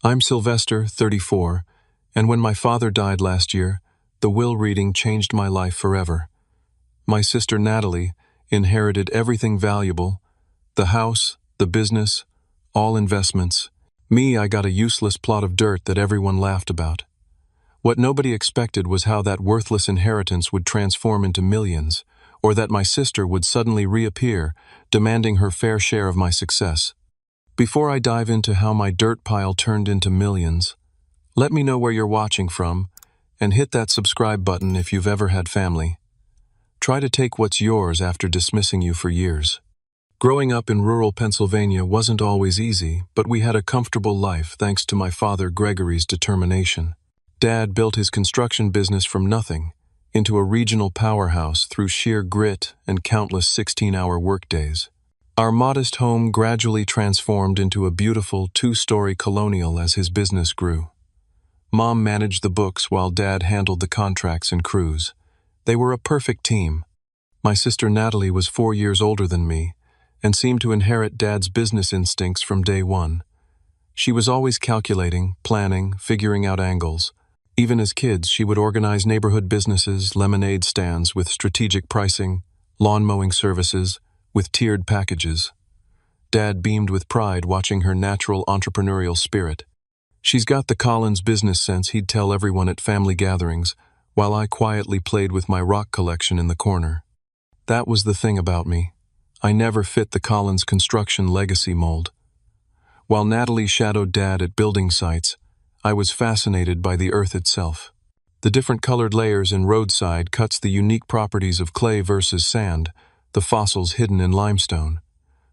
I'm Sylvester, 34, and when my father died last year, the will reading changed my life forever. My sister Natalie inherited everything valuable, the house, the business, all investments. Me, I got a useless plot of dirt that everyone laughed about. What nobody expected was how that worthless inheritance would transform into millions, or that my sister would suddenly reappear, demanding her fair share of my success. Before I dive into how my dirt pile turned into millions, let me know where you're watching from, and hit that subscribe button if you've ever had family. Try to take what's yours after dismissing you for years. Growing up in rural Pennsylvania wasn't always easy, but we had a comfortable life thanks to my father Gregory's determination. Dad built his construction business from nothing into a regional powerhouse through sheer grit and countless 16-hour workdays. Our modest home gradually transformed into a beautiful two-story colonial as his business grew. Mom managed the books while Dad handled the contracts and crews. They were a perfect team. My sister Natalie was 4 years older than me and seemed to inherit Dad's business instincts from day one. She was always calculating, planning, figuring out angles. Even as kids, she would organize neighborhood businesses, lemonade stands with strategic pricing, lawn mowing services with tiered packages. Dad beamed with pride watching her natural entrepreneurial spirit. "She's got the Collins business sense," he'd tell everyone at family gatherings, while I quietly played with my rock collection in the corner. That was the thing about me. I never fit the Collins construction legacy mold. While Natalie shadowed Dad at building sites, I was fascinated by the earth itself. The different colored layers in roadside cuts, the unique properties of clay versus sand, the fossils hidden in limestone.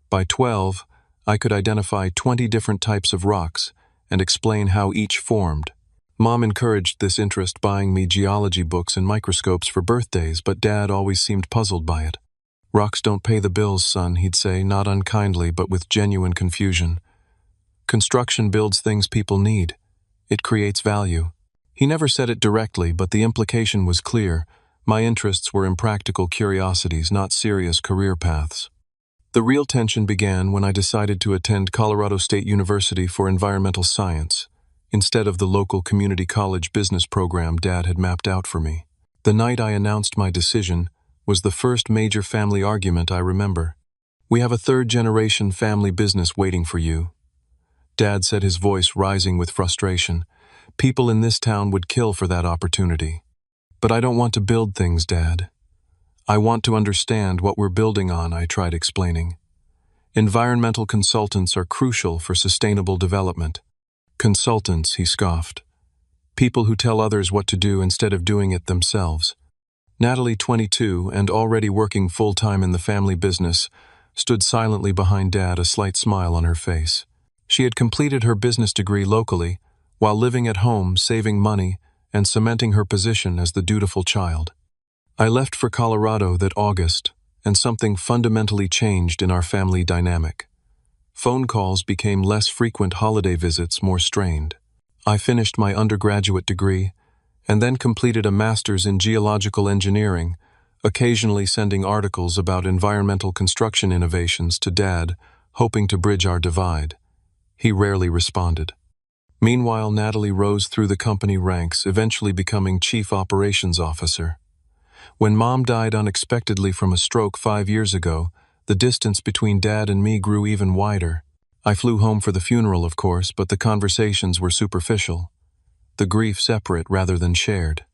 By 12, I could identify 20 different types of rocks and explain how each formed. Mom encouraged this interest, buying me geology books and microscopes for birthdays, but Dad always seemed puzzled by it. "Rocks don't pay the bills, son," he'd say, not unkindly but with genuine confusion. "Construction builds things people need. It creates value." He never said it directly, but the implication was clear. My interests were impractical curiosities, not serious career paths. The real tension began when I decided to attend Colorado State University for environmental science, instead of the local community college business program Dad had mapped out for me. The night I announced my decision was the first major family argument I remember. "We have a third-generation family business waiting for you," Dad said, his voice rising with frustration. "People in this town would kill for that opportunity." "But I don't want to build things, Dad. I want to understand what we're building on," I tried explaining. "Environmental consultants are crucial for sustainable development." "Consultants," he scoffed. "People who tell others what to do instead of doing it themselves." Natalie, 22, and already working full-time in the family business, stood silently behind Dad, a slight smile on her face. She had completed her business degree locally, while living at home, saving money, and cementing her position as the dutiful child. I left for Colorado that August, and something fundamentally changed in our family dynamic. Phone calls became less frequent, holiday visits more strained. I finished my undergraduate degree, and then completed a master's in geological engineering, occasionally sending articles about environmental construction innovations to Dad, hoping to bridge our divide. He rarely responded. Meanwhile, Natalie rose through the company ranks, eventually becoming Chief Operations Officer. When Mom died unexpectedly from a stroke 5 years ago, the distance between Dad and me grew even wider. I flew home for the funeral, of course, but the conversations were superficial. The grief separate rather than shared.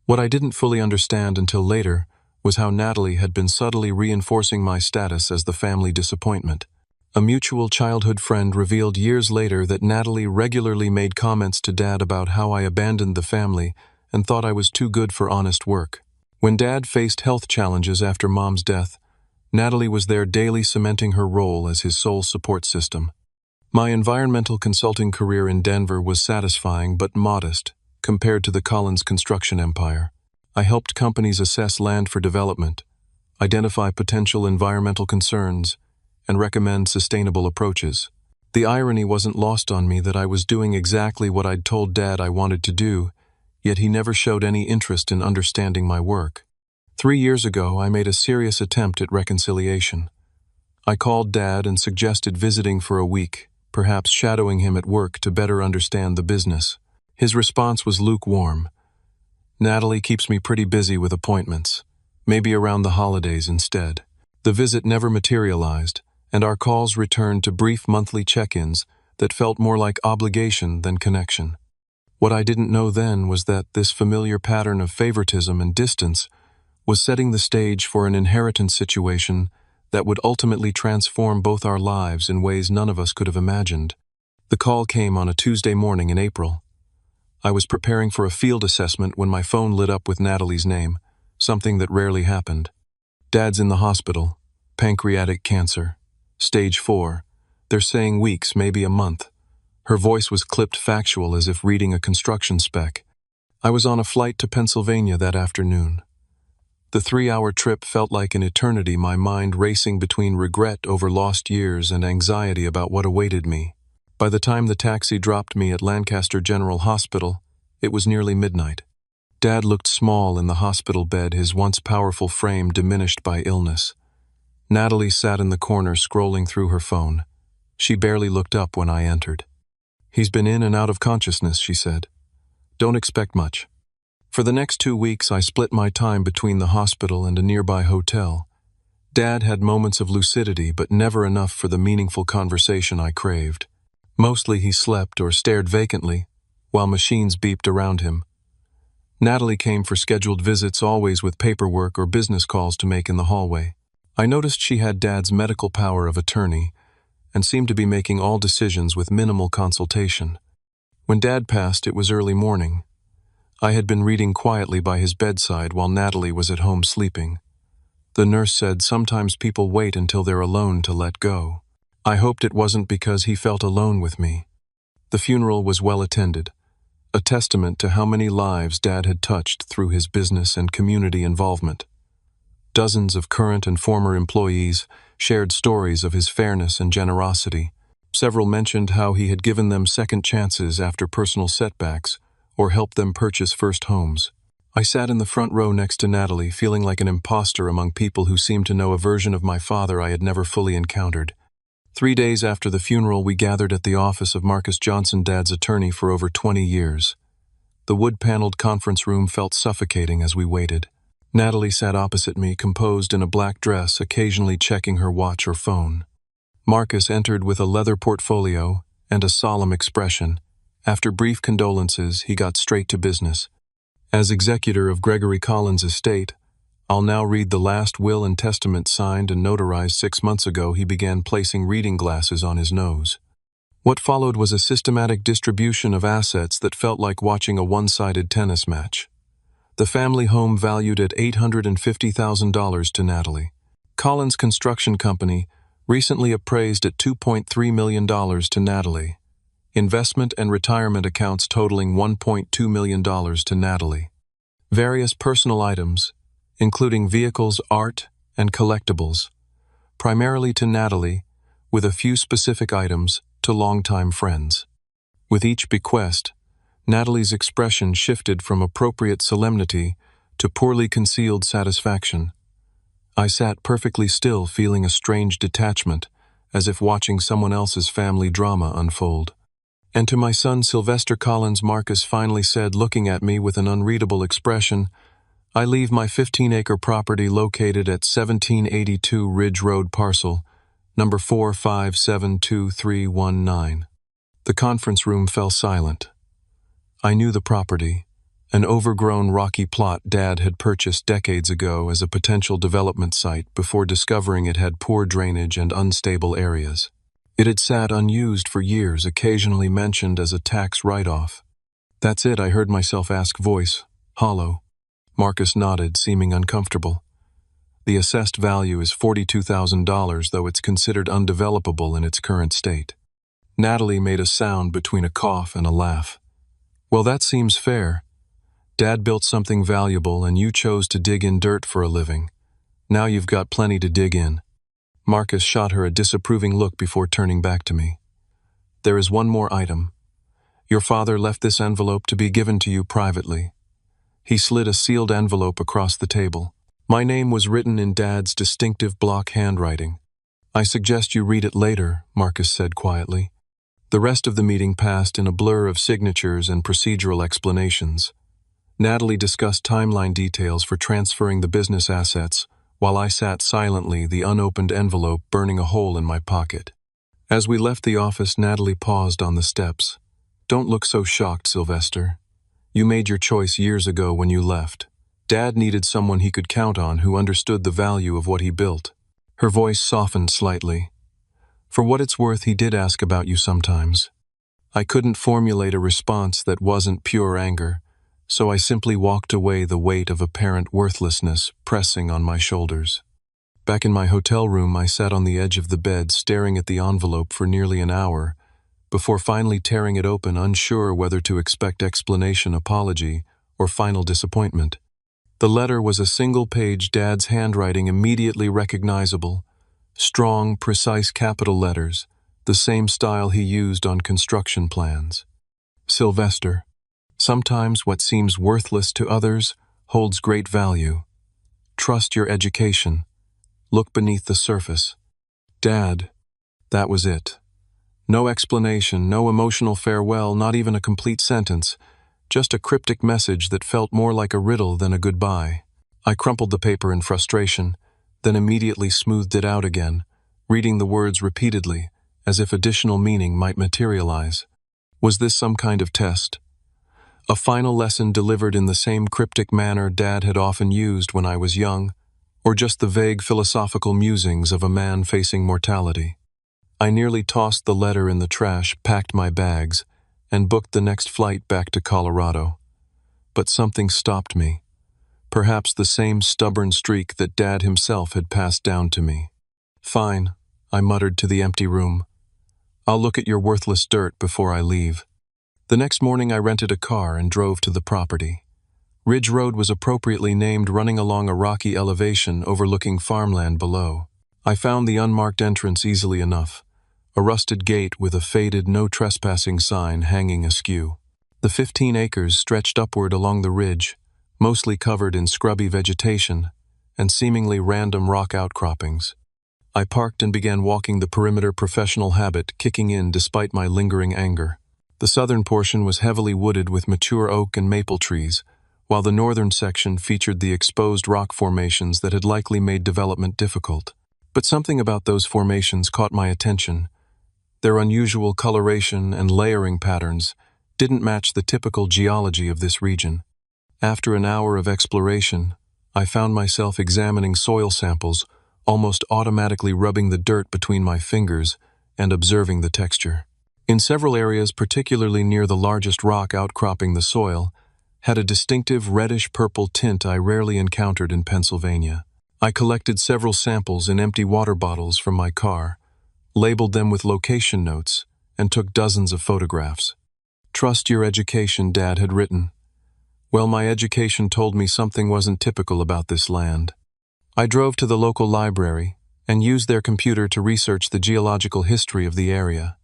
What I didn't fully understand until later was how Natalie had been subtly reinforcing my status as the family disappointment. A mutual childhood friend revealed years later that Natalie regularly made comments to Dad about how I abandoned the family and thought I was too good for honest work. When Dad faced health challenges after Mom's death, Natalie was there daily, cementing her role as his sole support system. My environmental consulting career in Denver was satisfying but modest compared to the Collins construction empire. I helped companies assess land for development, identify potential environmental concerns, and recommend sustainable approaches. The irony wasn't lost on me that I was doing exactly what I'd told Dad I wanted to do, yet he never showed any interest in understanding my work. 3 years ago, I made a serious attempt at reconciliation. I called Dad and suggested visiting for a week, perhaps shadowing him at work to better understand the business. His response was lukewarm. "Natalie keeps me pretty busy with appointments. Maybe around the holidays instead." The visit never materialized, and our calls returned to brief monthly check-ins that felt more like obligation than connection. What I didn't know then was that this familiar pattern of favoritism and distance was setting the stage for an inheritance situation that would ultimately transform both our lives in ways none of us could have imagined. The call came on a Tuesday morning in April. I was preparing for a field assessment when my phone lit up with Natalie's name, something that rarely happened. "Dad's in the hospital. Pancreatic cancer. Stage 4. They're saying weeks, maybe a month." Her voice was clipped factual as if reading a construction spec. I was on a flight to Pennsylvania that afternoon. The 3-hour trip felt like an eternity, my mind racing between regret over lost years and anxiety about what awaited me. By the time the taxi dropped me at Lancaster General Hospital, it was nearly midnight. Dad looked small in the hospital bed, his once powerful frame diminished by illness. Natalie sat in the corner scrolling through her phone. She barely looked up when I entered. "He's been in and out of consciousness," she said. "Don't expect much." For the next 2 weeks, I split my time between the hospital and a nearby hotel. Dad had moments of lucidity, but never enough for the meaningful conversation I craved. Mostly he slept or stared vacantly, while machines beeped around him. Natalie came for scheduled visits, always with paperwork or business calls to make in the hallway. I noticed she had Dad's medical power of attorney and seemed to be making all decisions with minimal consultation. When Dad passed, it was early morning. I had been reading quietly by his bedside while Natalie was at home sleeping. The nurse said sometimes people wait until they're alone to let go. I hoped it wasn't because he felt alone with me. The funeral was well attended, a testament to how many lives Dad had touched through his business and community involvement. Dozens of current and former employees shared stories of his fairness and generosity. Several mentioned how he had given them second chances after personal setbacks or helped them purchase first homes. I sat in the front row next to Natalie, feeling like an imposter among people who seemed to know a version of my father I had never fully encountered. 3 days after the funeral, we gathered at the office of Marcus Johnson, Dad's attorney for over 20 years. The wood-paneled conference room felt suffocating as we waited. Natalie sat opposite me, composed in a black dress, occasionally checking her watch or phone. Marcus entered with a leather portfolio and a solemn expression. After brief condolences, he got straight to business. "As executor of Gregory Collins' estate, I'll now read the last will and testament signed and notarized 6 months ago." He began placing reading glasses on his nose. What followed was a systematic distribution of assets that felt like watching a one-sided tennis match. The family home valued at $850,000 to Natalie. Collins Construction Company, recently appraised at $2.3 million to Natalie. Investment and retirement accounts totaling $1.2 million to Natalie. Various personal items, including vehicles, art, and collectibles, primarily to Natalie, with a few specific items to longtime friends. With each bequest, Natalie's expression shifted from appropriate solemnity to poorly concealed satisfaction. I sat perfectly still, feeling a strange detachment, as if watching someone else's family drama unfold. "And to my son Sylvester Collins," Marcus finally said, looking at me with an unreadable expression, "I leave my 15-acre property located at 1782 Ridge Road parcel, number 4572319. The conference room fell silent. I knew the property, an overgrown rocky plot Dad had purchased decades ago as a potential development site before discovering it had poor drainage and unstable areas. It had sat unused for years, occasionally mentioned as a tax write-off. "That's it," I heard myself ask, voice hollow. Marcus nodded, seeming uncomfortable. "The assessed value is $42,000, though it's considered undevelopable in its current state." Natalie made a sound between a cough and a laugh. "Well, that seems fair. Dad built something valuable and you chose to dig in dirt for a living. Now you've got plenty to dig in." Marcus shot her a disapproving look before turning back to me. "There is one more item. Your father left this envelope to be given to you privately." He slid a sealed envelope across the table. My name was written in Dad's distinctive block handwriting. "I suggest you read it later," Marcus said quietly. The rest of the meeting passed in a blur of signatures and procedural explanations. Natalie discussed timeline details for transferring the business assets, while I sat silently, the unopened envelope burning a hole in my pocket. As we left the office, Natalie paused on the steps. "Don't look so shocked, Sylvester. You made your choice years ago when you left. Dad needed someone he could count on who understood the value of what he built." Her voice softened slightly. "For what it's worth, he did ask about you sometimes." I couldn't formulate a response that wasn't pure anger, so I simply walked away, the weight of apparent worthlessness pressing on my shoulders. Back in my hotel room, I sat on the edge of the bed, staring at the envelope for nearly an hour, before finally tearing it open, unsure whether to expect explanation, apology, or final disappointment. The letter was a single-page, Dad's handwriting immediately recognizable. Strong, precise capital letters, the same style he used on construction plans. "Sylvester, sometimes what seems worthless to others holds great value. Trust your education. Look beneath the surface." Dad. That was it. No explanation, no emotional farewell, not even a complete sentence. Just a cryptic message that felt more like a riddle than a goodbye. I crumpled the paper in frustration, then immediately smoothed it out again, reading the words repeatedly, as if additional meaning might materialize. Was this some kind of test? A final lesson delivered in the same cryptic manner Dad had often used when I was young, or just the vague philosophical musings of a man facing mortality? I nearly tossed the letter in the trash, packed my bags, and booked the next flight back to Colorado. But something stopped me. Perhaps the same stubborn streak that Dad himself had passed down to me. "Fine," I muttered to the empty room. "I'll look at your worthless dirt before I leave." The next morning I rented a car and drove to the property. Ridge Road was appropriately named, running along a rocky elevation overlooking farmland below. I found the unmarked entrance easily enough, a rusted gate with a faded "no trespassing" sign hanging askew. The 15 acres stretched upward along the ridge, mostly covered in scrubby vegetation and seemingly random rock outcroppings. I parked and began walking the perimeter, professional habit kicking in despite my lingering anger. The southern portion was heavily wooded with mature oak and maple trees, while the northern section featured the exposed rock formations that had likely made development difficult. But something about those formations caught my attention. Their unusual coloration and layering patterns didn't match the typical geology of this region. After an hour of exploration, I found myself examining soil samples, almost automatically rubbing the dirt between my fingers and observing the texture. In several areas, particularly near the largest rock outcropping the soil, had a distinctive reddish-purple tint I rarely encountered in Pennsylvania. I collected several samples in empty water bottles from my car, labeled them with location notes, and took dozens of photographs. "Trust your education," Dad had written. Well, my education told me something wasn't typical about this land. I drove to the local library and used their computer to research the geological history of the area.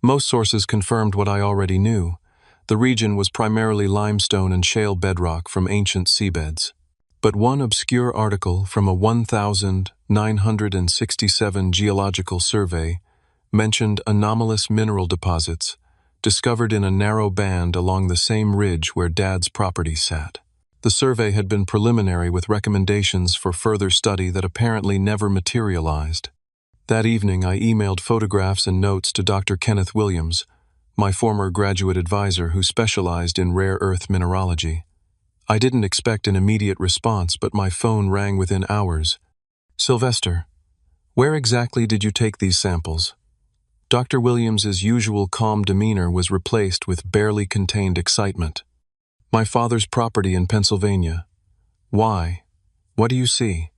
Most sources confirmed what I already knew. The region was primarily limestone and shale bedrock from ancient seabeds. But one obscure article from a 1967 geological survey mentioned anomalous mineral deposits discovered in a narrow band along the same ridge where Dad's property sat. The survey had been preliminary, with recommendations for further study that apparently never materialized. That evening, I emailed photographs and notes to Dr. Kenneth Williams, my former graduate advisor who specialized in rare earth mineralogy. I didn't expect an immediate response, but my phone rang within hours. "Sylvester, where exactly did you take these samples?" Dr. Williams's usual calm demeanor was replaced with barely contained excitement. "My father's property in Pennsylvania." "Why? What do you see?"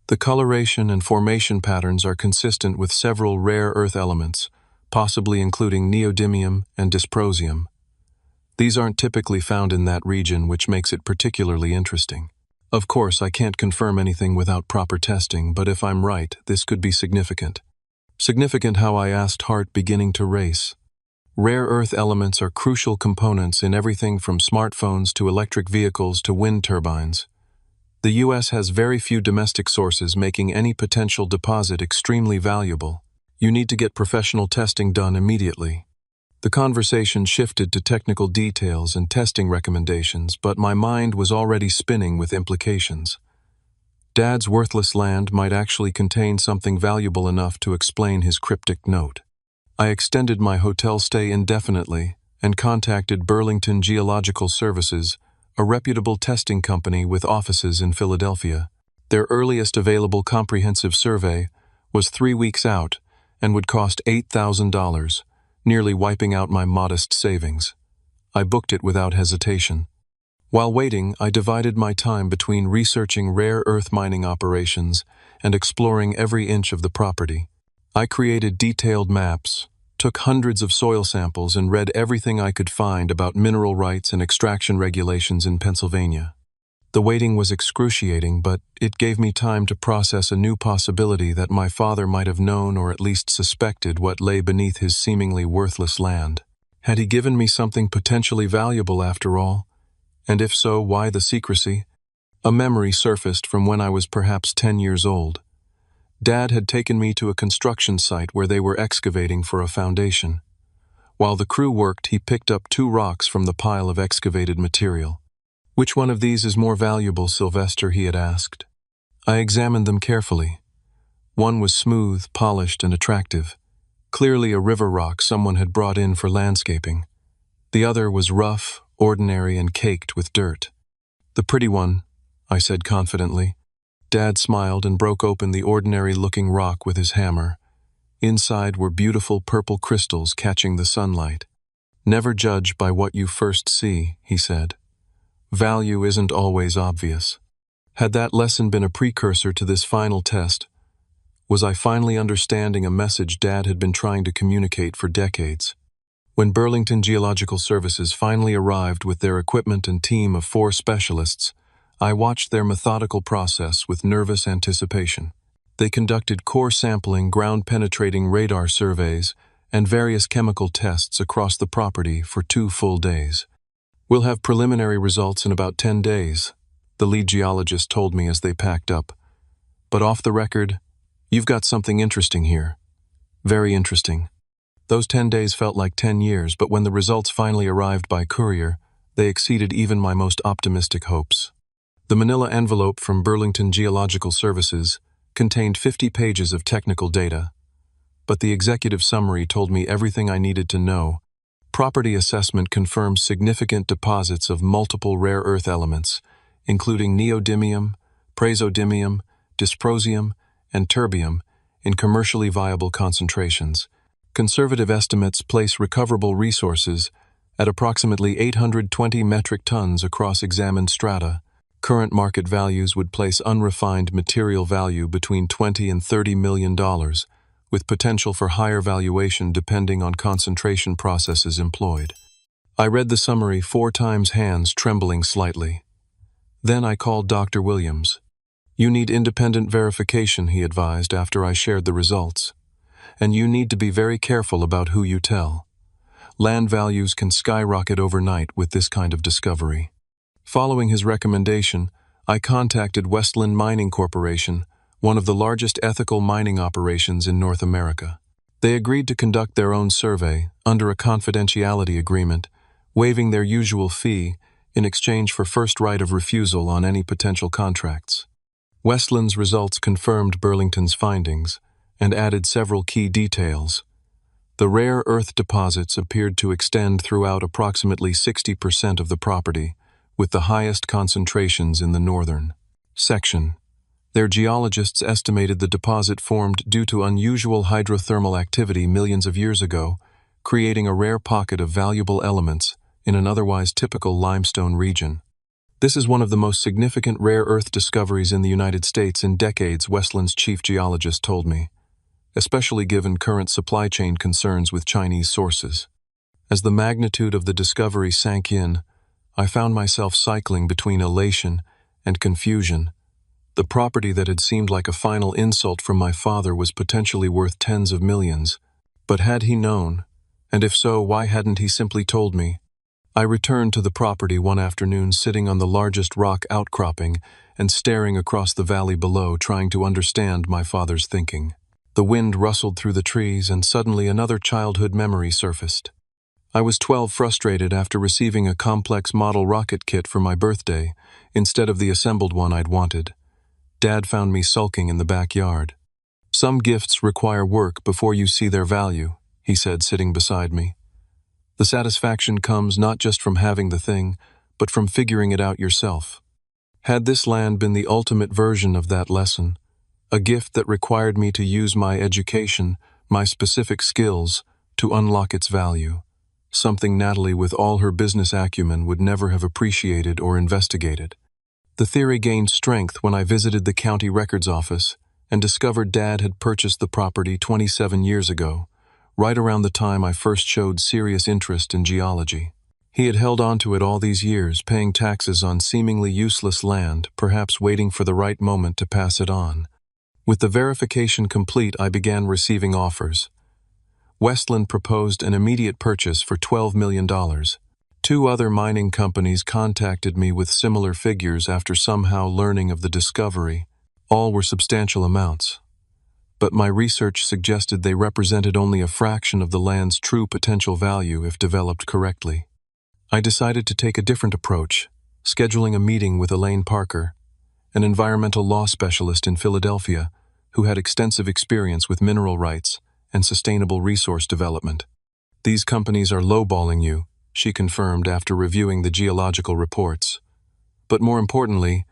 "The coloration and formation patterns are consistent with several rare earth elements, possibly including neodymium and dysprosium. These aren't typically found in that region, which makes it particularly interesting. Of course, I can't confirm anything without proper testing, but if I'm right, this could be significant." Significant how, I asked, heart beginning to race. Rare earth elements are crucial components in everything from smartphones to electric vehicles to wind turbines. The U.S. has very few domestic sources, making any potential deposit extremely valuable. You need to get professional testing done immediately. The conversation shifted to technical details and testing recommendations, but my mind was already spinning with implications. Dad's worthless land might actually contain something valuable enough to explain his cryptic note. I extended my hotel stay indefinitely and contacted Burlington Geological Services, a reputable testing company with offices in Philadelphia. Their earliest available comprehensive survey was 3 weeks out and would cost $8,000, nearly wiping out my modest savings. I booked it without hesitation. While waiting, I divided my time between researching rare earth mining operations and exploring every inch of the property. I created detailed maps, took hundreds of soil samples, and read everything I could find about mineral rights and extraction regulations in Pennsylvania. The waiting was excruciating, but it gave me time to process a new possibility that my father might have known or at least suspected what lay beneath his seemingly worthless land. Had he given me something potentially valuable after all? And if so, why the secrecy? A memory surfaced from when I was perhaps 10 years old. Dad had taken me to a construction site where they were excavating for a foundation. While the crew worked, he picked up 2 rocks from the pile of excavated material. "Which one of these is more valuable, Sylvester?" he had asked. I examined them carefully. One was smooth, polished, and attractive, clearly a river rock someone had brought in for landscaping. The other was rough, ordinary, and caked with dirt. "The pretty one," I said confidently. Dad smiled and broke open the ordinary-looking rock with his hammer. Inside were beautiful purple crystals catching the sunlight. "Never judge by what you first see," he said. "Value isn't always obvious." Had that lesson been a precursor to this final test? Was I finally understanding a message Dad had been trying to communicate for decades? When Burlington Geological Services finally arrived with their equipment and team of 4 specialists, I watched their methodical process with nervous anticipation. They conducted core sampling, ground-penetrating radar surveys, and various chemical tests across the property for 2 full days. "We'll have preliminary results in about 10 days, the lead geologist told me as they packed up. "But off the record, you've got something interesting here. Very interesting." Those 10 days felt like 10 years, but when the results finally arrived by courier, they exceeded even my most optimistic hopes. The manila envelope from Burlington Geological Services contained 50 pages of technical data, but the executive summary told me everything I needed to know. Property assessment confirmed significant deposits of multiple rare earth elements, including neodymium, praseodymium, dysprosium, and terbium, in commercially viable concentrations. Conservative estimates place recoverable resources at approximately 820 metric tons across examined strata. Current market values would place unrefined material value between $20 and $30 million, with potential for higher valuation depending on concentration processes employed. I read the summary 4 times, hands trembling slightly. Then I called Dr. Williams. "You need independent verification," he advised after I shared the results. "And you need to be very careful about who you tell. Land values can skyrocket overnight with this kind of discovery." Following his recommendation, I contacted Westland Mining Corporation, one of the largest ethical mining operations in North America. They agreed to conduct their own survey under a confidentiality agreement, waiving their usual fee in exchange for first right of refusal on any potential contracts. Westland's results confirmed Burlington's findings and added several key details. The rare earth deposits appeared to extend throughout approximately 60% of the property, with the highest concentrations in the northern section. Their geologists estimated the deposit formed due to unusual hydrothermal activity millions of years ago, creating a rare pocket of valuable elements in an otherwise typical limestone region. "This is one of the most significant rare earth discoveries in the United States in decades," Westland's chief geologist told me, especially given current supply chain concerns with Chinese sources. As the magnitude of the discovery sank in, I found myself cycling between elation and confusion. The property that had seemed like a final insult from my father was potentially worth tens of millions. But had he known? And if so, why hadn't he simply told me? I returned to the property one afternoon, sitting on the largest rock outcropping and staring across the valley below, trying to understand my father's thinking. The wind rustled through the trees, and suddenly another childhood memory surfaced. I was 12, frustrated after receiving a complex model rocket kit for my birthday instead of the assembled one I'd wanted. Dad found me sulking in the backyard. "Some gifts require work before you see their value," he said, sitting beside me. "The satisfaction comes not just from having the thing, but from figuring it out yourself." Had this land been the ultimate version of that lesson, a gift that required me to use my education, my specific skills, to unlock its value, something Natalie, with all her business acumen, would never have appreciated or investigated. The theory gained strength when I visited the county records office and discovered Dad had purchased the property 27 years ago, right around the time I first showed serious interest in geology. He had held on to it all these years, paying taxes on seemingly useless land, perhaps waiting for the right moment to pass it on. With the verification complete, I began receiving offers. Westland proposed an immediate purchase for $12 million. 2 other mining companies contacted me with similar figures after somehow learning of the discovery. All were substantial amounts, but my research suggested they represented only a fraction of the land's true potential value if developed correctly. I decided to take a different approach, scheduling a meeting with Elaine Parker, an environmental law specialist in Philadelphia who had extensive experience with mineral rights and sustainable resource development. "These companies are lowballing you," she confirmed after reviewing the geological reports. "But more importantly,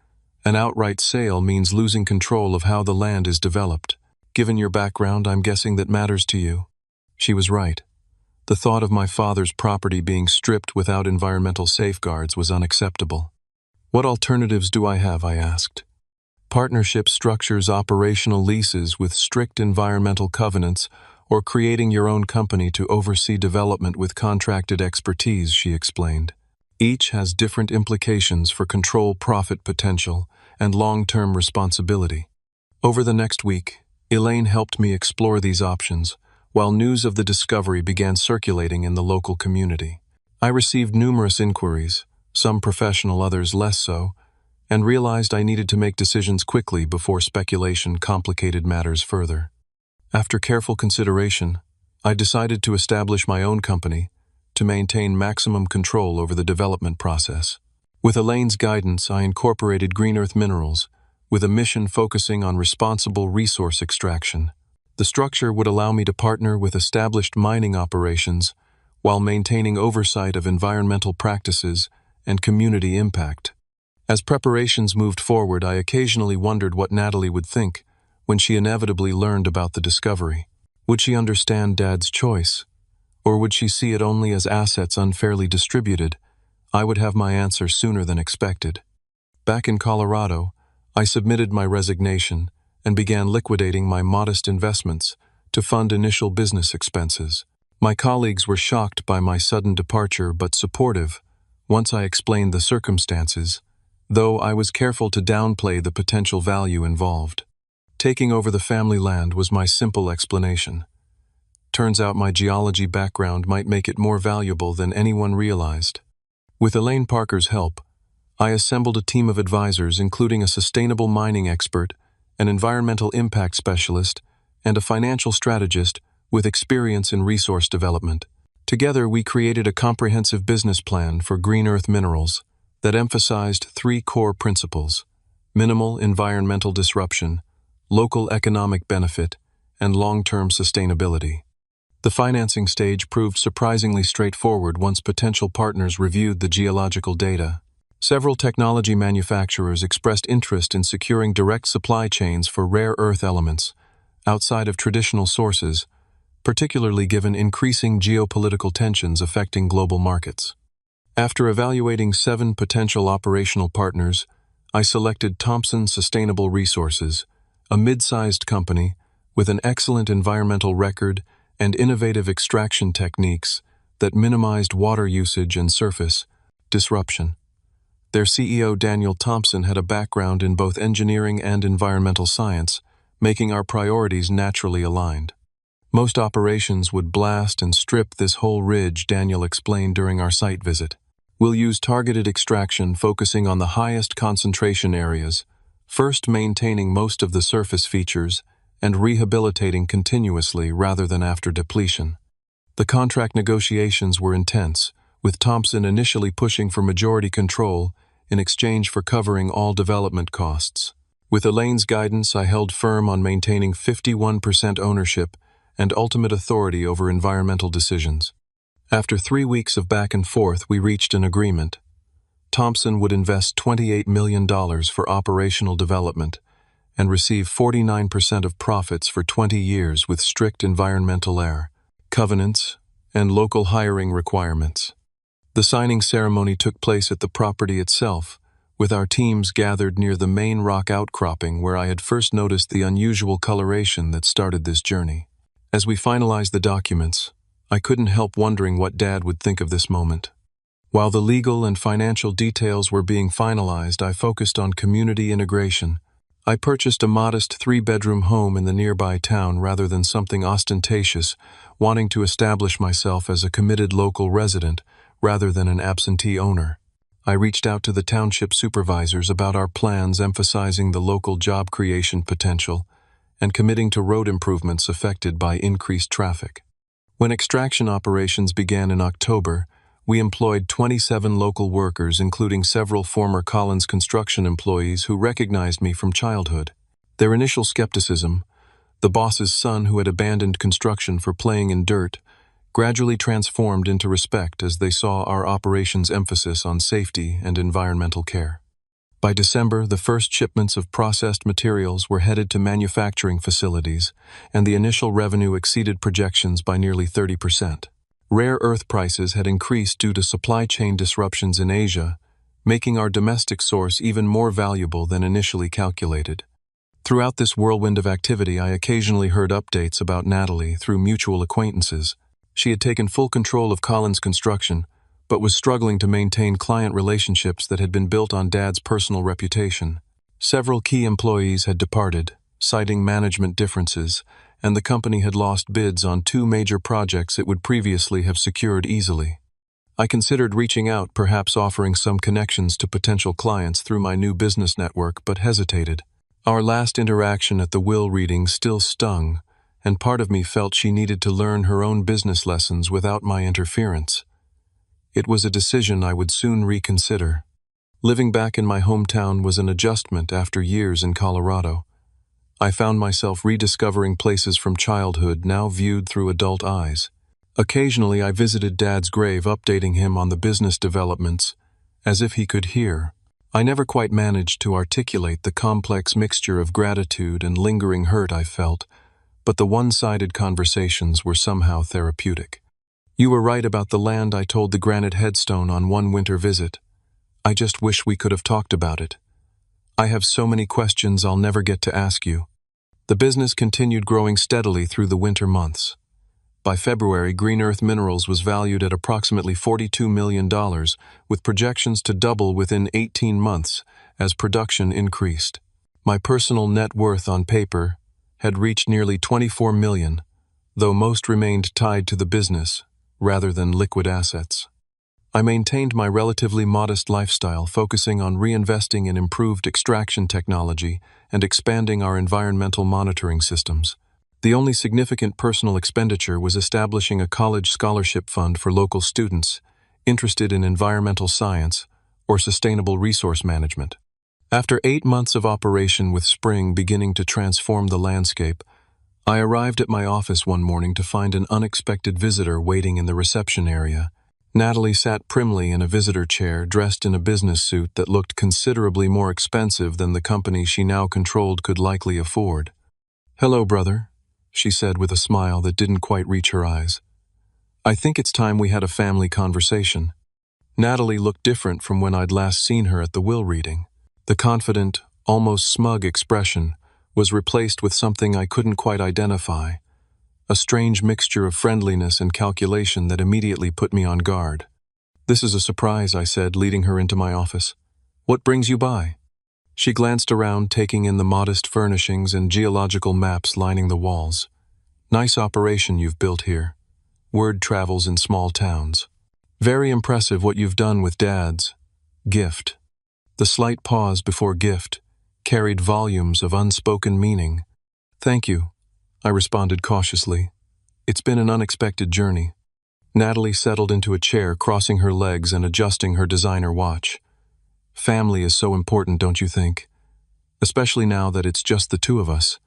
an outright sale means losing control of how the land is developed. Given your background, I'm guessing that matters to you." She was right. The thought of my father's property being stripped without environmental safeguards was unacceptable. "What alternatives do I have?" I asked. "Partnership structures, operational leases with strict environmental covenants, or creating your own company to oversee development with contracted expertise," she explained. "Each has different implications for control, profit potential, and long-term responsibility." Over the next week, Elaine helped me explore these options, while news of the discovery began circulating in the local community. I received numerous inquiries, some professional, others less so, and realized I needed to make decisions quickly before speculation complicated matters further. After careful consideration, I decided to establish my own company to maintain maximum control over the development process. With Elaine's guidance, I incorporated Green Earth Minerals, with a mission focusing on responsible resource extraction. The structure would allow me to partner with established mining operations while maintaining oversight of environmental practices and community impact. As preparations moved forward, I occasionally wondered what Natalie would think when she inevitably learned about the discovery. Would she understand Dad's choice? Or would she see it only as assets unfairly distributed? I would have my answer sooner than expected. Back in Colorado, I submitted my resignation and began liquidating my modest investments to fund initial business expenses. My colleagues were shocked by my sudden departure but supportive once I explained the circumstances, though I was careful to downplay the potential value involved. Taking over the family land was my simple explanation. Turns out my geology background might make it more valuable than anyone realized. With Elaine Parker's help, I assembled a team of advisors including a sustainable mining expert, an environmental impact specialist, and a financial strategist with experience in resource development. Together, we created a comprehensive business plan for Green Earth Minerals that emphasized 3 core principles: minimal environmental disruption, local economic benefit, and long-term sustainability. The financing stage proved surprisingly straightforward once potential partners reviewed the geological data. Several technology manufacturers expressed interest in securing direct supply chains for rare earth elements outside of traditional sources, particularly given increasing geopolitical tensions affecting global markets. After evaluating 7 potential operational partners, I selected Thompson Sustainable Resources, a mid-sized company with an excellent environmental record and innovative extraction techniques that minimized water usage and surface disruption. Their CEO, Daniel Thompson, had a background in both engineering and environmental science, making our priorities naturally aligned. Most operations would blast and strip this whole ridge, Daniel explained during our site visit. We'll use targeted extraction focusing on the highest concentration areas, first maintaining most of the surface features and rehabilitating continuously rather than after depletion. The contract negotiations were intense, with Thompson initially pushing for majority control in exchange for covering all development costs. With Elaine's guidance, I held firm on maintaining 51% ownership and ultimate authority over environmental decisions. After 3 weeks of back and forth, we reached an agreement. Thompson would invest $28 million for operational development and receive 49% of profits for 20 years with strict environmental covenants and local hiring requirements. The signing ceremony took place at the property itself, with our teams gathered near the main rock outcropping where I had first noticed the unusual coloration that started this journey. As we finalized the documents, I couldn't help wondering what Dad would think of this moment. While the legal and financial details were being finalized, I focused on community integration. I purchased a modest 3-bedroom home in the nearby town rather than something ostentatious, wanting to establish myself as a committed local resident rather than an absentee owner. I reached out to the township supervisors about our plans, emphasizing the local job creation potential and committing to road improvements affected by increased traffic. When extraction operations began in October, we employed 27 local workers, including several former Collins construction employees who recognized me from childhood. Their initial skepticism, the boss's son who had abandoned construction for playing in dirt, gradually transformed into respect as they saw our operations' emphasis on safety and environmental care. By December, the first shipments of processed materials were headed to manufacturing facilities, and the initial revenue exceeded projections by nearly 30%. Rare earth prices had increased due to supply chain disruptions in Asia, making our domestic source even more valuable than initially calculated. Throughout this whirlwind of activity, I occasionally heard updates about Natalie through mutual acquaintances. She had taken full control of Collins Construction, but was struggling to maintain client relationships that had been built on Dad's personal reputation. Several key employees had departed, citing management differences, and the company had lost bids on 2 major projects it would previously have secured easily. I considered reaching out, perhaps offering some connections to potential clients through my new business network, but hesitated. Our last interaction at the will reading still stung, and part of me felt she needed to learn her own business lessons without my interference. It was a decision I would soon reconsider. Living back in my hometown was an adjustment after years in Colorado. I found myself rediscovering places from childhood now viewed through adult eyes. Occasionally I visited Dad's grave, updating him on the business developments, as if he could hear. I never quite managed to articulate the complex mixture of gratitude and lingering hurt I felt, but the one-sided conversations were somehow therapeutic. "You were right about the land," I told the granite headstone on one winter visit. "I just wish we could have talked about it. I have so many questions I'll never get to ask you." The business continued growing steadily through the winter months. By February, Green Earth Minerals was valued at approximately $42 million, with projections to double within 18 months as production increased. My personal net worth on paper had reached nearly $24 million, though most remained tied to the business rather than liquid assets. I maintained my relatively modest lifestyle, focusing on reinvesting in improved extraction technology and expanding our environmental monitoring systems. The only significant personal expenditure was establishing a college scholarship fund for local students interested in environmental science or sustainable resource management. After 8 months of operation, with spring beginning to transform the landscape, I arrived at my office one morning to find an unexpected visitor waiting in the reception area. Natalie sat primly in a visitor chair, dressed in a business suit that looked considerably more expensive than the company she now controlled could likely afford. "Hello, brother," she said with a smile that didn't quite reach her eyes. "I think it's time we had a family conversation." Natalie looked different from when I'd last seen her at the will reading. The confident, almost smug expression was replaced with something I couldn't quite identify, a strange mixture of friendliness and calculation that immediately put me on guard. "This is a surprise," I said, leading her into my office. "What brings you by?" She glanced around, taking in the modest furnishings and geological maps lining the walls. "Nice operation you've built here. Word travels in small towns. Very impressive what you've done with Dad's gift." The slight pause before gift carried volumes of unspoken meaning. "Thank you," I responded cautiously. "It's been an unexpected journey." Natalie settled into a chair, crossing her legs and adjusting her designer watch. Family is so important, don't you think? Especially now that it's just the two of us.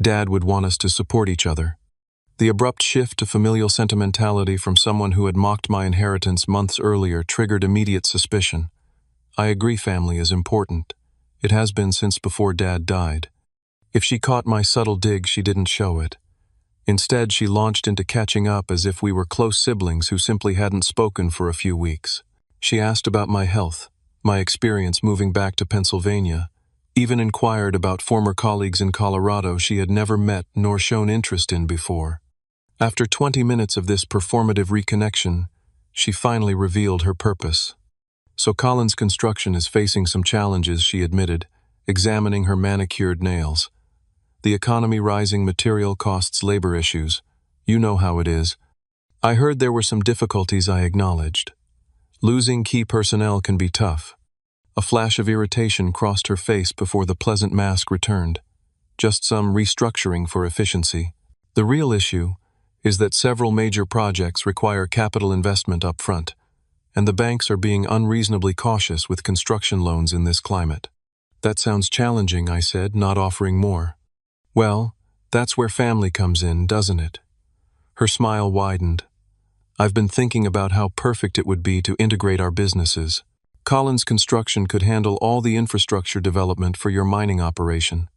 Dad would want us to support each other. The abrupt shift to familial sentimentality from someone who had mocked my inheritance months earlier triggered immediate suspicion. I agree, family is important. It has been since before Dad died. If she caught my subtle dig, she didn't show it. Instead, she launched into catching up as if we were close siblings who simply hadn't spoken for a few weeks. She asked about my health, my experience moving back to Pennsylvania, even inquired about former colleagues in Colorado she had never met nor shown interest in before. After 20 minutes of this performative reconnection, she finally revealed her purpose. So Collins Construction is facing some challenges, she admitted, examining her manicured nails. The economy, rising material costs, labor issues. You know how it is. I heard there were some difficulties, I acknowledged. Losing key personnel can be tough. A flash of irritation crossed her face before the pleasant mask returned. Just some restructuring for efficiency. The real issue is that several major projects require capital investment up front, and the banks are being unreasonably cautious with construction loans in this climate. That sounds challenging, I said, not offering more. Well, that's where family comes in, doesn't it? Her smile widened. I've been thinking about how perfect it would be to integrate our businesses. Collins Construction could handle all the infrastructure development for your mining operation.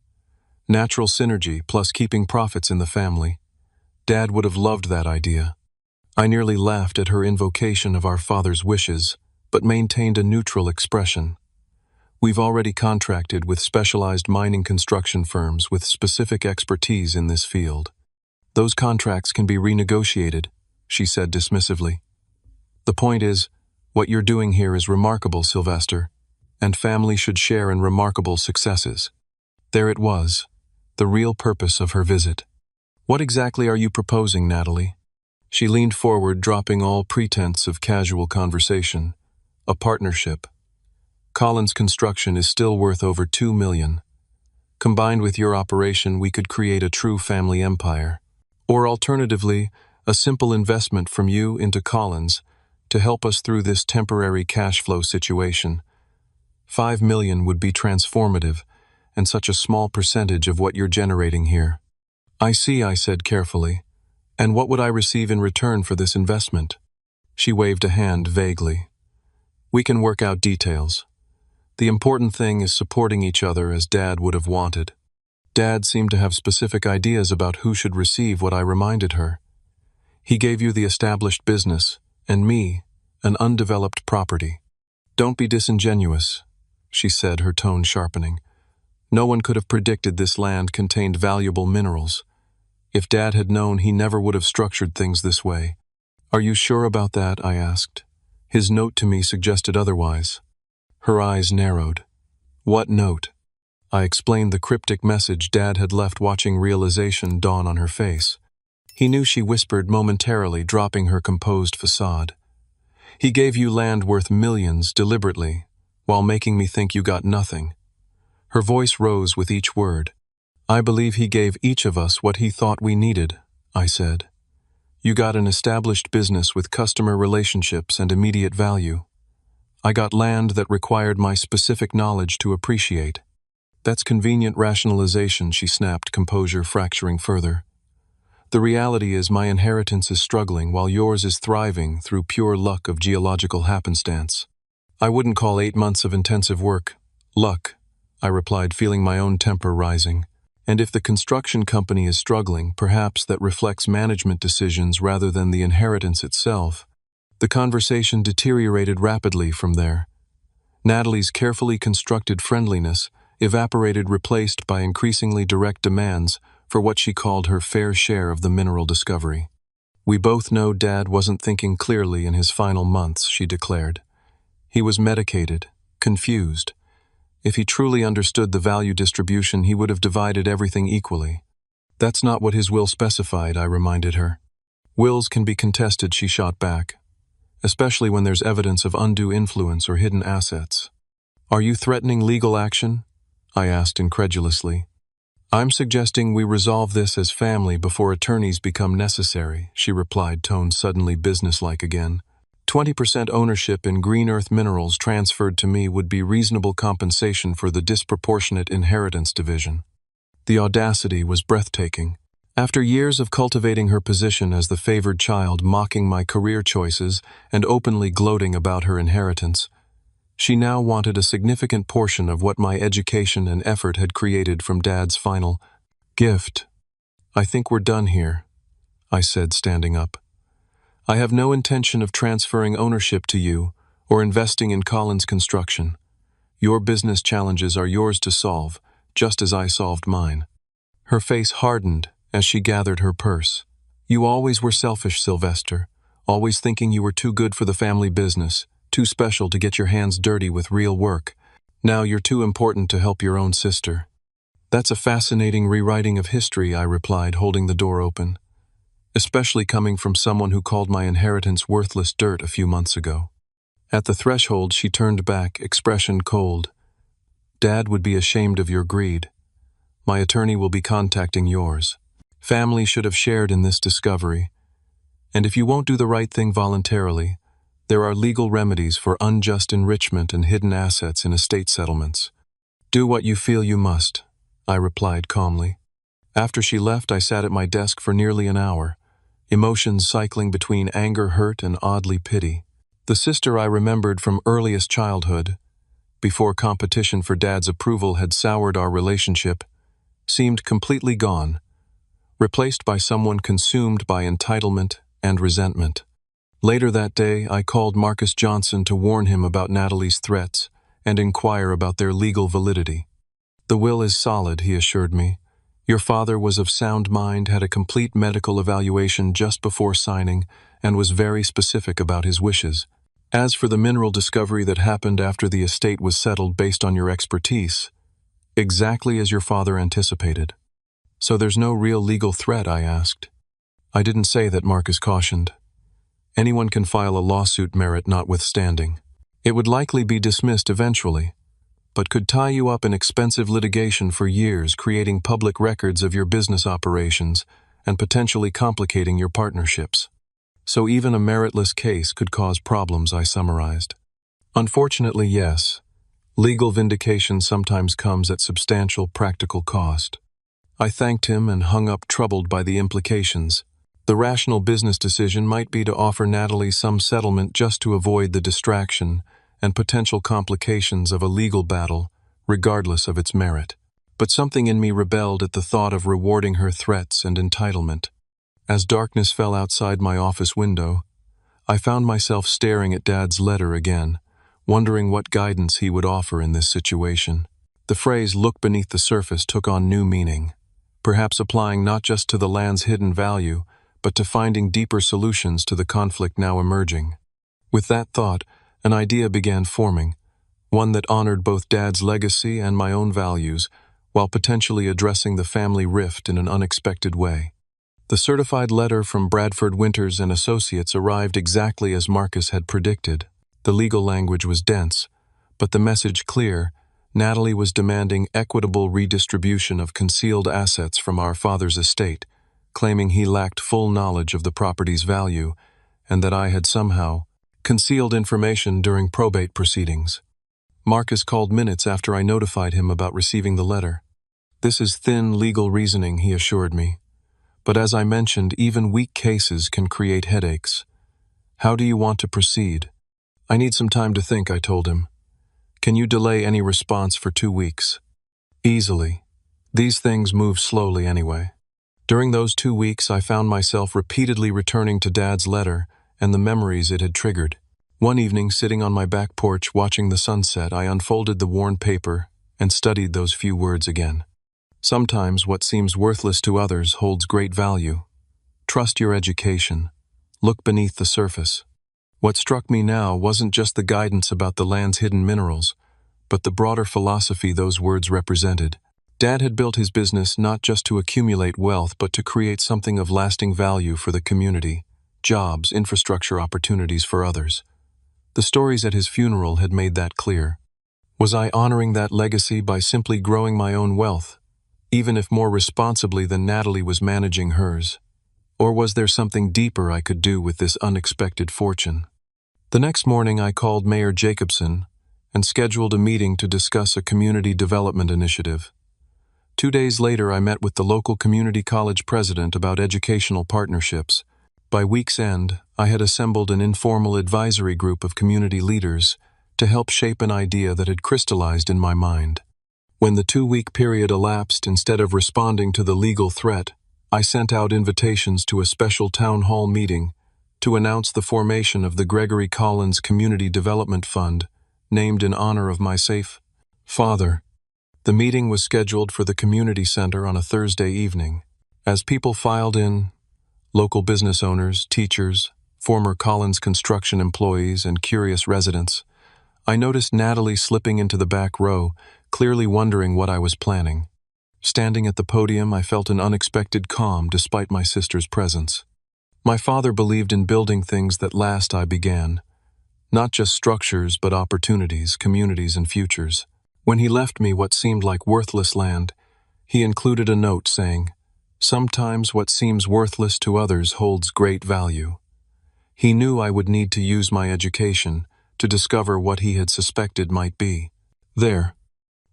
Natural synergy plus keeping profits in the family. Dad would have loved that idea. I nearly laughed at her invocation of our father's wishes, but maintained a neutral expression. We've already contracted with specialized mining construction firms with specific expertise in this field. Those contracts can be renegotiated, she said dismissively. The point is, what you're doing here is remarkable, Sylvester, and family should share in remarkable successes. There it was, the real purpose of her visit. What exactly are you proposing, Natalie? She leaned forward, dropping all pretense of casual conversation. A partnership. Collins Construction is still worth over $2 million. Combined with your operation, we could create a true family empire. Or alternatively, a simple investment from you into Collins to help us through this temporary cash flow situation. $5 million would be transformative, and such a small percentage of what you're generating here. I see, I said carefully. And what would I receive in return for this investment? She waved a hand vaguely. We can work out details. The important thing is supporting each other as Dad would have wanted. Dad seemed to have specific ideas about who should receive what I reminded her. He gave you the established business, and me, an undeveloped property. Don't be disingenuous, she said, her tone sharpening. No one could have predicted this land contained valuable minerals. If Dad had known, he never would have structured things this way. Are you sure about that? I asked. His note to me suggested otherwise. Her eyes narrowed. What note? I explained the cryptic message Dad had left, watching realization dawn on her face. He knew, she whispered momentarily, dropping her composed facade. He gave you land worth millions deliberately, while making me think you got nothing. Her voice rose with each word. I believe he gave each of us what he thought we needed, I said. You got an established business with customer relationships and immediate value. I got land that required my specific knowledge to appreciate. That's convenient rationalization, she snapped, composure fracturing further. The reality is my inheritance is struggling while yours is thriving through pure luck of geological happenstance. I wouldn't call 8 months of intensive work luck, I replied, feeling my own temper rising. And if the construction company is struggling, perhaps that reflects management decisions rather than the inheritance itself. The conversation deteriorated rapidly from there. Natalie's carefully constructed friendliness evaporated, replaced by increasingly direct demands for what she called her fair share of the mineral discovery. We both know Dad wasn't thinking clearly in his final months, she declared. He was medicated, confused. If he truly understood the value distribution, he would have divided everything equally. That's not what his will specified, I reminded her. Wills can be contested, she shot back, especially when there's evidence of undue influence or hidden assets. Are you threatening legal action? I asked incredulously. "I'm suggesting we resolve this as family before attorneys become necessary," she replied, tone suddenly businesslike again. 20% ownership in green earth minerals transferred to me would be reasonable compensation for the disproportionate inheritance division. The audacity was breathtaking. After years of cultivating her position as the favored child, mocking my career choices, and openly gloating about her inheritance, she now wanted a significant portion of what my education and effort had created from Dad's final gift. "I think we're done here," I said, standing up. "I have no intention of transferring ownership to you or investing in Collins Construction. Your business challenges are yours to solve, just as I solved mine." Her face hardened as she gathered her purse. "You always were selfish, Sylvester, always thinking you were too good for the family business, too special to get your hands dirty with real work. Now you're too important to help your own sister." "That's a fascinating rewriting of history," I replied, holding the door open, "especially coming from someone who called my inheritance worthless dirt a few months ago." At the threshold, she turned back, expression cold. "Dad would be ashamed of your greed. My attorney will be contacting yours. Family should have shared in this discovery. And if you won't do the right thing voluntarily, there are legal remedies for unjust enrichment and hidden assets in estate settlements. Do what you feel you must," I replied calmly. After she left, I sat at my desk for nearly an hour, emotions cycling between anger, hurt, and oddly pity. The sister I remembered from earliest childhood, before competition for Dad's approval had soured our relationship, seemed completely gone, replaced by someone consumed by entitlement and resentment. Later that day, I called Marcus Johnson to warn him about Natalie's threats and inquire about their legal validity. "The will is solid," he assured me. "Your father was of sound mind, had a complete medical evaluation just before signing, and was very specific about his wishes. As for the mineral discovery that happened after the estate was settled based on your expertise, exactly as your father anticipated." "So there's no real legal threat?" I asked. "I didn't say that," Marcus cautioned. "Anyone can file a lawsuit, merit notwithstanding. It would likely be dismissed eventually, but could tie you up in expensive litigation for years, creating public records of your business operations and potentially complicating your partnerships. So even a meritless case could cause problems," I summarized. "Unfortunately, yes. Legal vindication sometimes comes at substantial practical cost." I thanked him and hung up, troubled by the implications. The rational business decision might be to offer Natalie some settlement just to avoid the distraction and potential complications of a legal battle, regardless of its merit. But something in me rebelled at the thought of rewarding her threats and entitlement. As darkness fell outside my office window, I found myself staring at Dad's letter again, wondering what guidance he would offer in this situation. The phrase "look beneath the surface" took on new meaning, perhaps applying not just to the land's hidden value, but to finding deeper solutions to the conflict now emerging. With that thought, an idea began forming, one that honored both Dad's legacy and my own values, while potentially addressing the family rift in an unexpected way. The certified letter from Bradford Winters and Associates arrived exactly as Marcus had predicted. The legal language was dense, but the message clear. Natalie was demanding equitable redistribution of concealed assets from our father's estate, claiming he lacked full knowledge of the property's value and that I had somehow concealed information during probate proceedings. Marcus called minutes after I notified him about receiving the letter. "This is thin legal reasoning," he assured me. "But as I mentioned, even weak cases can create headaches. How do you want to proceed?" "I need some time to think," I told him. "Can you delay any response for 2 weeks?" "Easily. These things move slowly anyway." During those 2 weeks, I found myself repeatedly returning to Dad's letter and the memories it had triggered. One evening, sitting on my back porch watching the sunset, I unfolded the worn paper and studied those few words again. Sometimes what seems worthless to others holds great value. Trust your education. Look beneath the surface. What struck me now wasn't just the guidance about the land's hidden minerals, but the broader philosophy those words represented. Dad had built his business not just to accumulate wealth, but to create something of lasting value for the community, jobs, infrastructure opportunities for others. The stories at his funeral had made that clear. Was I honoring that legacy by simply growing my own wealth, even if more responsibly than Natalie was managing hers. Or was there something deeper I could do with this unexpected fortune? The next morning I called Mayor Jacobson and scheduled a meeting to discuss a community development initiative. 2 days later I met with the local community college president about educational partnerships. By week's end, I had assembled an informal advisory group of community leaders to help shape an idea that had crystallized in my mind. When the 2-week period elapsed, instead of responding to the legal threat, I sent out invitations to a special town hall meeting to announce the formation of the Gregory Collins Community Development Fund, named in honor of my safe father. The meeting was scheduled for the community center on a Thursday evening. As people filed in, local business owners, teachers, former Collins construction employees, and curious residents, I noticed Natalie slipping into the back row, clearly wondering what I was planning. Standing at the podium, I felt an unexpected calm despite my sister's presence. My father believed in building things that last. I began. Not just structures, but opportunities, communities, and futures. When he left me what seemed like worthless land, he included a note saying, "Sometimes what seems worthless to others holds great value." He knew I would need to use my education to discover what he had suspected might be. There,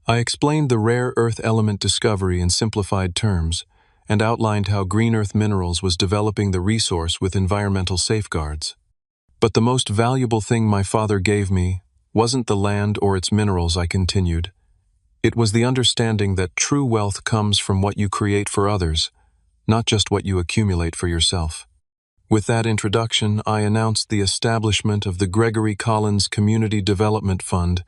I explained the rare earth element discovery in simplified terms and outlined how green earth minerals was developing the resource with environmental safeguards. But the most valuable thing my father gave me wasn't the land or its minerals, I continued. It was the understanding that true wealth comes from what you create for others, not just what you accumulate for yourself. With that introduction, I announced the establishment of the Gregory Collins Community Development Fund,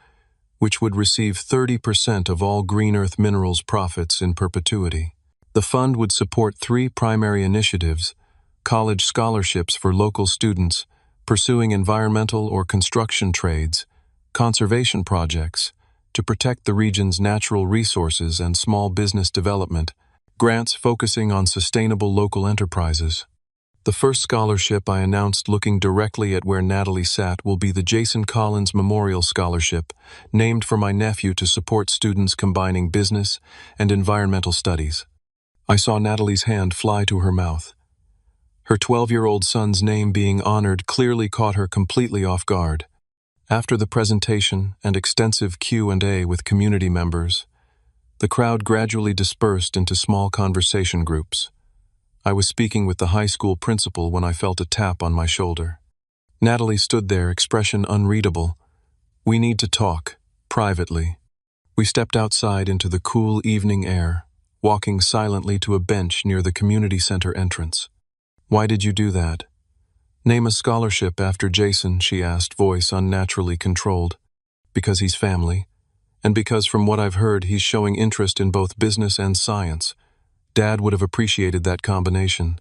which would receive 30% of all green earth minerals profits in perpetuity. The fund would support 3 primary initiatives: college scholarships for local students pursuing environmental or construction trades, conservation projects to protect the region's natural resources, and small business development, grants focusing on sustainable local enterprises. The first scholarship I announced, looking directly at where Natalie sat, will be the Jason Collins Memorial Scholarship, named for my nephew to support students combining business and environmental studies. I saw Natalie's hand fly to her mouth. Her 12-year-old son's name being honored clearly caught her completely off guard. After the presentation and extensive Q&A with community members, the crowd gradually dispersed into small conversation groups. I was speaking with the high school principal when I felt a tap on my shoulder. Natalie stood there, expression unreadable. "We need to talk, privately." We stepped outside into the cool evening air, walking silently to a bench near the community center entrance. "Why did you do that?" "Name a scholarship after Jason," she asked, voice unnaturally controlled. "Because he's family, and because from what I've heard he's showing interest in both business and science. Dad would have appreciated that combination."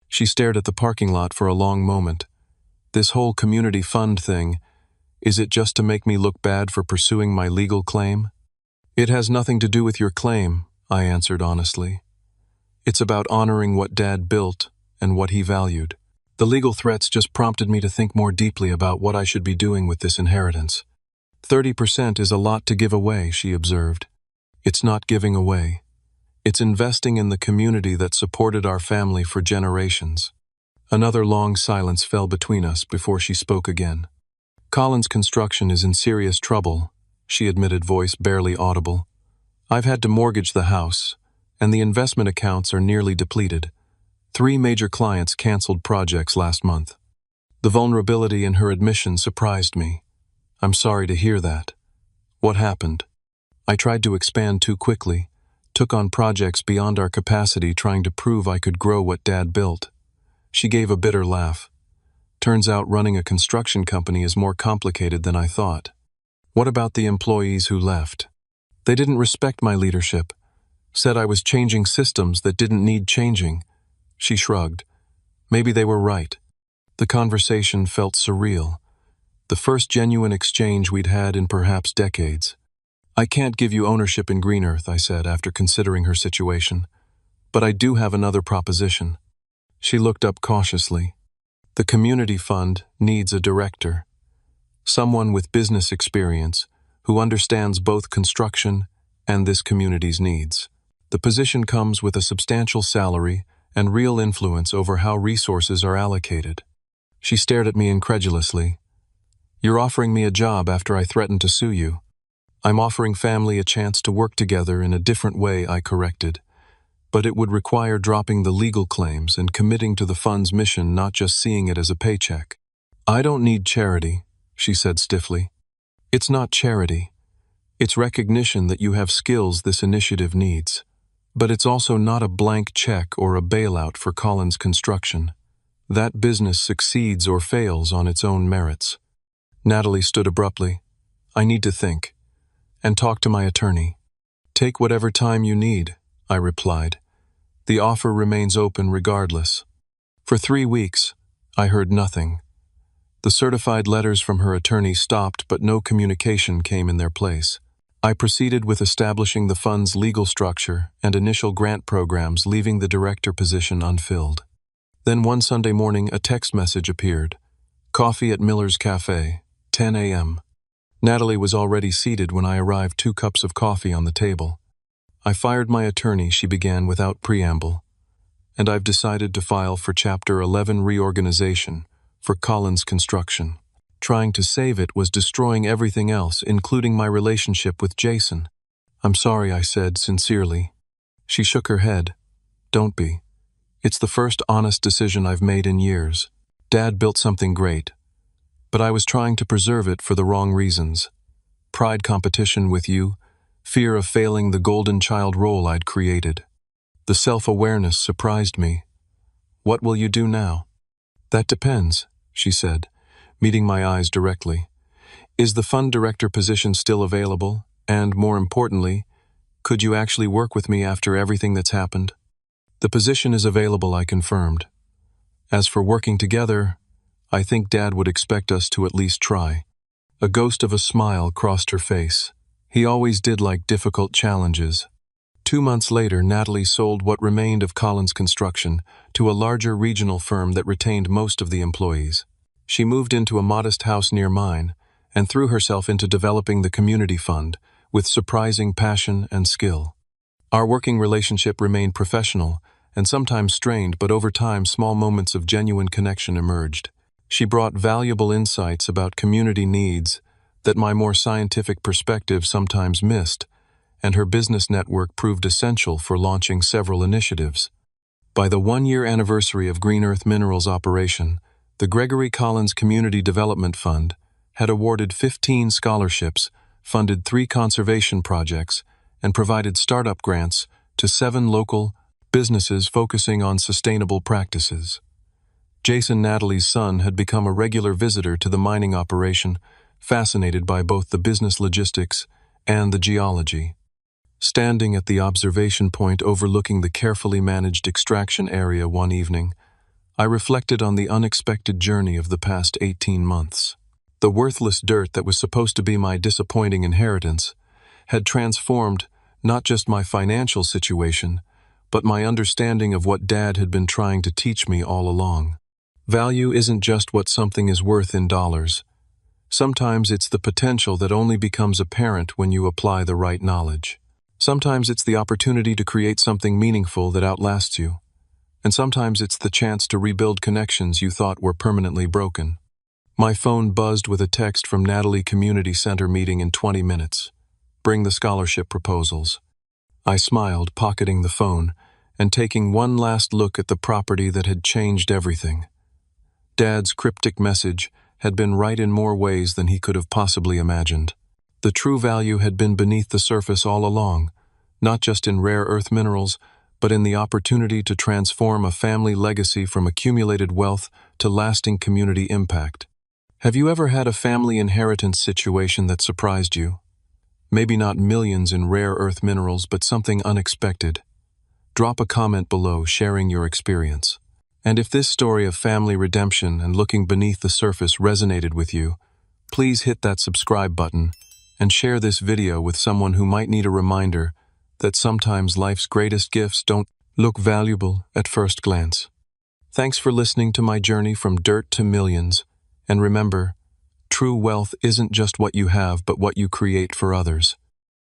She stared at the parking lot for a long moment. "This whole community fund thing, is it just to make me look bad for pursuing my legal claim?" "It has nothing to do with your claim," I answered honestly. "It's about honoring what Dad built and what he valued. The legal threats just prompted me to think more deeply about what I should be doing with this inheritance." 30% is a lot to give away," she observed. "It's not giving away. It's investing in the community that supported our family for generations." Another long silence fell between us before she spoke again. "Collins Construction is in serious trouble," she admitted, voice barely audible. "I've had to mortgage the house, and the investment accounts are nearly depleted. 3 major clients canceled projects last month." The vulnerability in her admission surprised me. "I'm sorry to hear that. What happened?" I tried to expand too quickly, took on projects beyond our capacity, trying to prove I could grow what Dad built. She gave a bitter laugh. "Turns out running a construction company is more complicated than I thought." "What about the employees who left?" "They didn't respect my leadership, said I was changing systems that didn't need changing." She shrugged. "Maybe they were right." The conversation felt surreal, the first genuine exchange we'd had in perhaps decades. "I can't give you ownership in Green Earth," I said after considering her situation. "But I do have another proposition." She looked up cautiously. "The community fund needs a director. Someone with business experience who understands both construction and this community's needs." The position comes with a substantial salary and real influence over how resources are allocated. She stared at me incredulously. You're offering me a job after I threatened to sue you. I'm offering family a chance to work together in a different way, I corrected. But it would require dropping the legal claims and committing to the fund's mission, not just seeing it as a paycheck. I don't need charity, she said stiffly. It's not charity. It's recognition that you have skills this initiative needs. But it's also not a blank check or a bailout for Collins Construction. That business succeeds or fails on its own merits. Natalie stood abruptly. I need to think. And talk to my attorney. Take whatever time you need, I replied. The offer remains open regardless. For 3 weeks, I heard nothing. The certified letters from her attorney stopped, but no communication came in their place. I proceeded with establishing the fund's legal structure and initial grant programs, leaving the director position unfilled. Then one Sunday morning, a text message appeared. Coffee at Miller's Cafe, 10 a.m. Natalie was already seated when I arrived, 2 cups of coffee on the table. I fired my attorney, she began without preamble. And I've decided to file for Chapter 11 reorganization for Collins Construction. Trying to save it was destroying everything else, including my relationship with Jason. I'm sorry, I said sincerely. She shook her head. Don't be. It's the first honest decision I've made in years. Dad built something great, but I was trying to preserve it for the wrong reasons. Pride competition with you, fear of failing the golden child role I'd created. The self-awareness surprised me. What will you do now? That depends, she said, meeting my eyes directly. Is the fund director position still available? And more importantly, could you actually work with me after everything that's happened? The position is available, I confirmed. As for working together, I think Dad would expect us to at least try. A ghost of a smile crossed her face. He always did like difficult challenges. 2 months later, Natalie sold what remained of Collins Construction to a larger regional firm that retained most of the employees. She moved into a modest house near mine and threw herself into developing the community fund with surprising passion and skill. Our working relationship remained professional and sometimes strained, but over time small moments of genuine connection emerged. She brought valuable insights about community needs that my more scientific perspective sometimes missed, and her business network proved essential for launching several initiatives. By the 1-year anniversary of Green Earth Minerals' operation, the Gregory Collins Community Development Fund had awarded 15 scholarships, funded 3 conservation projects, and provided startup grants to 7 local businesses focusing on sustainable practices. Jason, Natalie's son, had become a regular visitor to the mining operation, fascinated by both the business logistics and the geology. Standing at the observation point overlooking the carefully managed extraction area one evening, I reflected on the unexpected journey of the past 18 months. The worthless dirt that was supposed to be my disappointing inheritance had transformed not just my financial situation, but my understanding of what Dad had been trying to teach me all along. Value isn't just what something is worth in dollars. Sometimes it's the potential that only becomes apparent when you apply the right knowledge. Sometimes it's the opportunity to create something meaningful that outlasts you. And sometimes it's the chance to rebuild connections you thought were permanently broken. My phone buzzed with a text from Natalie Community Center meeting in 20 minutes. Bring the scholarship proposals. I smiled, pocketing the phone, and taking one last look at the property that had changed everything. Dad's cryptic message had been right in more ways than he could have possibly imagined. The true value had been beneath the surface all along, not just in rare earth minerals, but in the opportunity to transform a family legacy from accumulated wealth to lasting community impact. Have you ever had a family inheritance situation that surprised you? Maybe not millions in rare earth minerals, but something unexpected. Drop a comment below sharing your experience. And if this story of family redemption and looking beneath the surface resonated with you, please hit that subscribe button and share this video with someone who might need a reminder that sometimes life's greatest gifts don't look valuable at first glance. Thanks for listening to my journey from dirt to millions, and remember, true wealth isn't just what you have but what you create for others.